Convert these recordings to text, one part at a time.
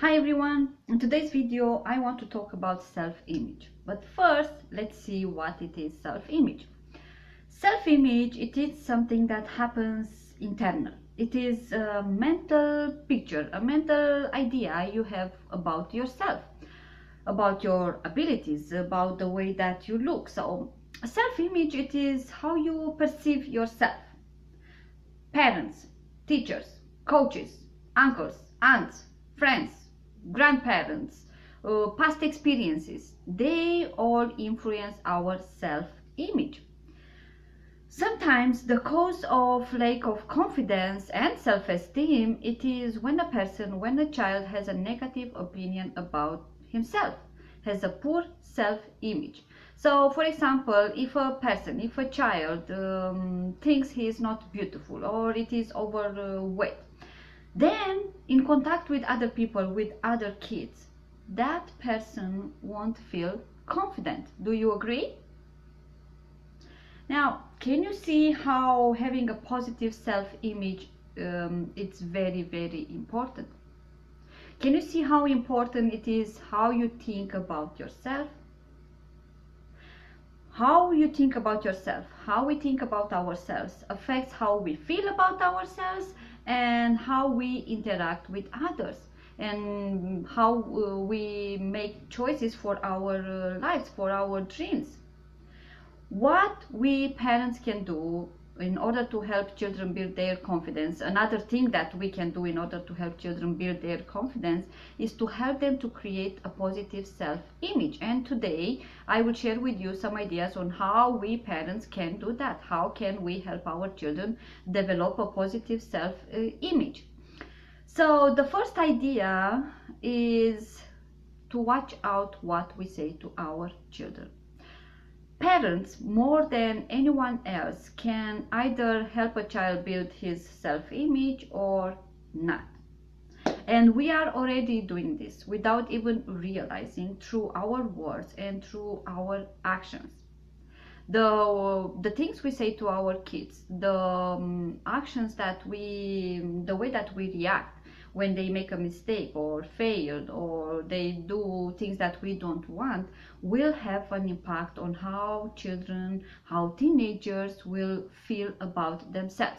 Hi everyone, in today's video I want to talk about self-image. But first, let's see what it is self-image. Self-image, it is something that happens internal. It is a mental picture, a mental idea you have about yourself, about your abilities, about the way that you look. So self-image, it is how you perceive yourself. Parents, teachers, coaches, uncles, aunts, friends, grandparents, past experiences, they all influence our self-image. Sometimes the cause of lack of confidence and self-esteem, it is when a child has a negative opinion about himself, has a poor self-image. So, for example, if a child thinks he is not beautiful or it is overweight, then in contact with other people, with other kids, that person won't feel confident. Do you agree? Now, can you see how having a positive self-image it's very, very important? Can you see how important it is how you think about yourself? How you think about yourself, how we think about ourselves affects how we feel about ourselves and how we interact with others and how we make choices for our lives, for our dreams. What we parents can do in order to help children build their confidence, another thing that we can do in order to help children build their confidence, is to help them to create a positive self-image. And today I will share with you some ideas on how we parents can do that. How can we help our children develop a positive self-image? So the first idea is to watch out what we say to our children. Parents, more than anyone else, can either help a child build his self-image or not. And we are already doing this without even realizing, through our words and through our actions. The things we say to our kids, the actions that the way that we react when they make a mistake or failed or they do things that we don't want, will have an impact on how children, how teenagers will feel about themselves.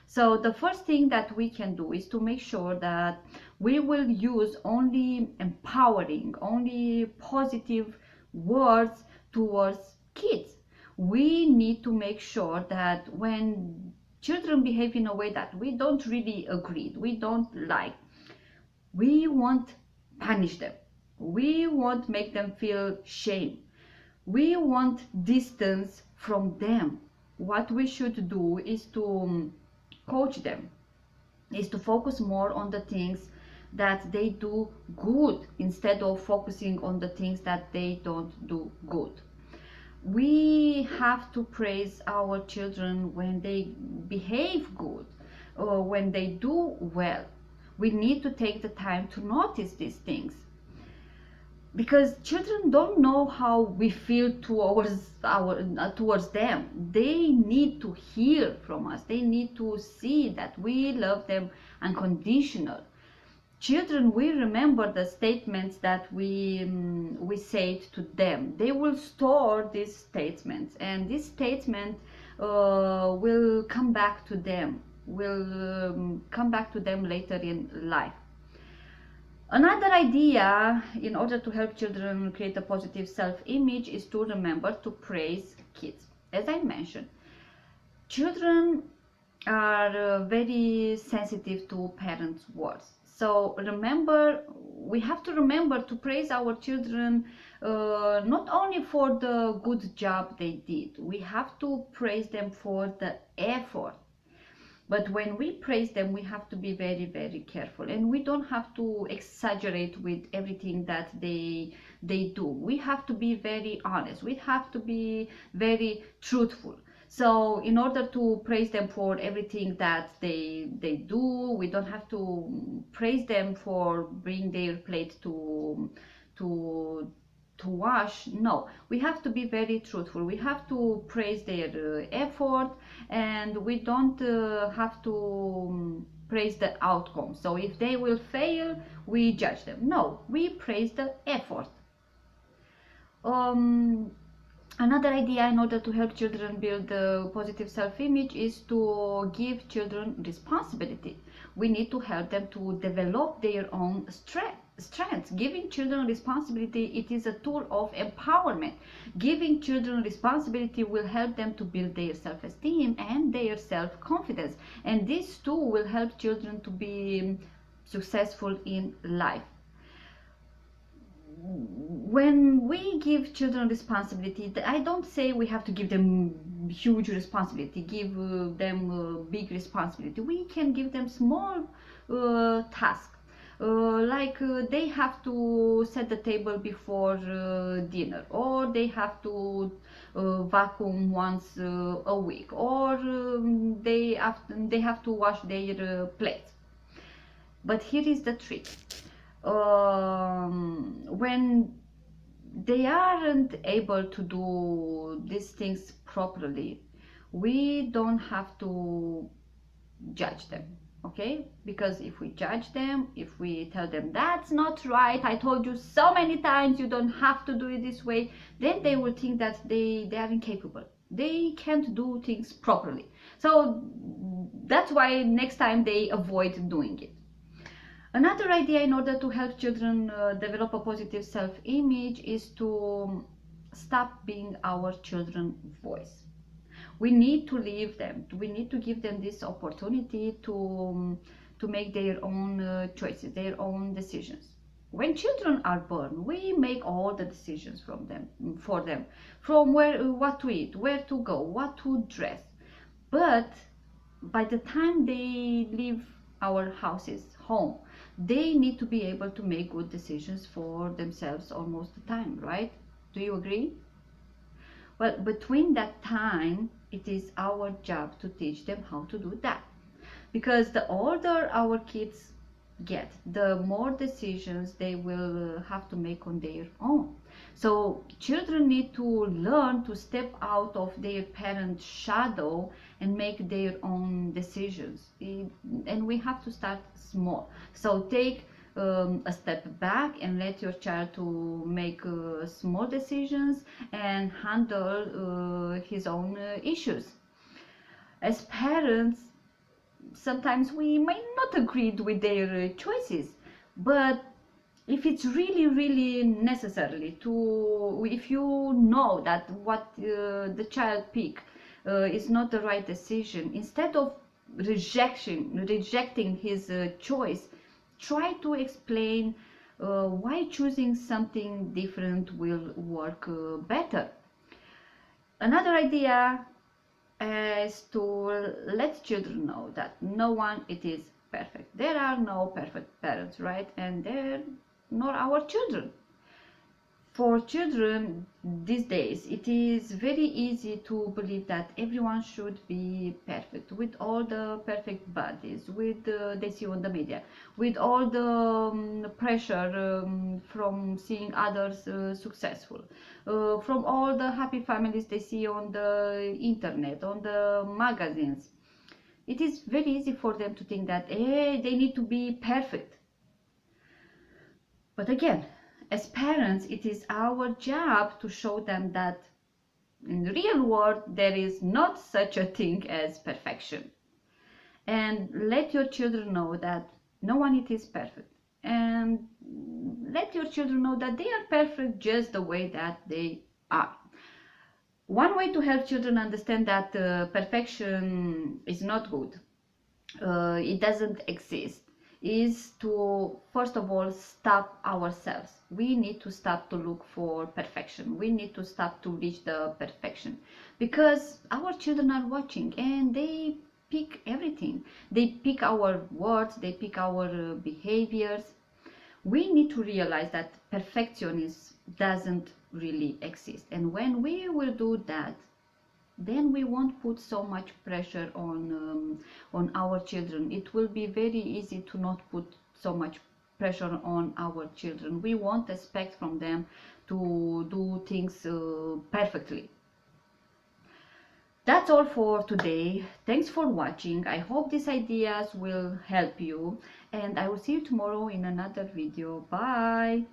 So the first thing that we can do is to make sure that we will use only empowering, only positive words towards kids. We need to make sure that when children behave in a way that we don't really agree, we don't like, we won't punish them. We won't make them feel shame. We want distance from them. What we should do is to coach them, is to focus more on the things that they do good instead of focusing on the things that they don't do good. We have to praise our children when they behave good or when they do well. We need to take the time to notice these things, because children don't know how we feel towards them. They need to hear from us. They need to see that we love them unconditional. Children will remember the statements that we said to them. They will store these statements, and this statement will come back to them, later in life. Another idea in order to help children create a positive self-image is to remember to praise kids. As I mentioned, children are very sensitive to parents' words. So we have to remember to praise our children not only for the good job they did. We have to praise them for the effort. But when we praise them, we have to be very, very careful, and we don't have to exaggerate with everything that they do. We have to be very honest. We have to be very truthful. So in order to praise them for everything that they do, we don't have to praise them for bringing their plate to wash. No, we have to be very truthful. We have to praise their effort, and we don't have to praise the outcome. So if they will fail, we judge them. No, we praise the effort. Another idea in order to help children build a positive self-image is to give children responsibility. We need to help them to develop their own strengths. Giving children responsibility, it is a tool of empowerment. Giving children responsibility will help them to build their self-esteem and their self-confidence. And this too will help children to be successful in life. When we give children responsibility, I don't say we have to give them huge responsibility, give them big responsibility. We can give them small tasks, like they have to set the table before dinner, or they have to vacuum once a week, or they have to wash their plates. But here is the trick. When they aren't able to do these things properly, we don't have to judge them, okay? Because if we judge them, if we tell them that's not right, I told you so many times you don't have to do it this way, then they will think that they are incapable, they can't do things properly. So that's why next time they avoid doing it. Another idea in order to help children develop a positive self-image is to stop being our children's voice. We need to leave them. We need to give them this opportunity to make their own choices, their own decisions. When children are born, we make all the decisions for them, from what to eat, where to go, what to dress. But by the time they leave our home, they need to be able to make good decisions for themselves almost the time, right? Do you agree? Well, between that time, it is our job to teach them how to do that. Because the older our kids get, the more decisions they will have to make on their own. So children need to learn to step out of their parent's shadow and make their own decisions. And we have to start small. So take a step back and let your child to make small decisions and handle his own issues. As parents, sometimes we might not agree with their choices, but if it's really necessary to, if you know that what the child pick is not the right decision, instead of rejecting his choice, try to explain why choosing something different will work better. Another idea is to let children know that no one it is perfect. There are no perfect parents, right? And they're not our children. For children these days, it is very easy to believe that everyone should be perfect, with all the perfect bodies, with they see on the media, with all the pressure from seeing others successful, from all the happy families they see on the internet, on the magazines. It is very easy for them to think that they need to be perfect. But again, as parents, it is our job to show them that in the real world there is not such a thing as perfection. And let your children know that no one it is perfect. And let your children know that they are perfect just the way that they are. One way to help children understand that perfection is not good, it doesn't exist, is to first of all stop ourselves. We need to stop to look for perfection. We need to stop to reach the perfection, because our children are watching and they pick everything. They pick our words, they pick our behaviors. We need to realize that perfectionism doesn't really exist, and when we will do that, then we won't put so much pressure on our children. It will be very easy to not put so much pressure on our children. We won't expect from them to do things perfectly. That's all for today. Thanks for watching. I hope these ideas will help you, and I will see you tomorrow in another video. Bye.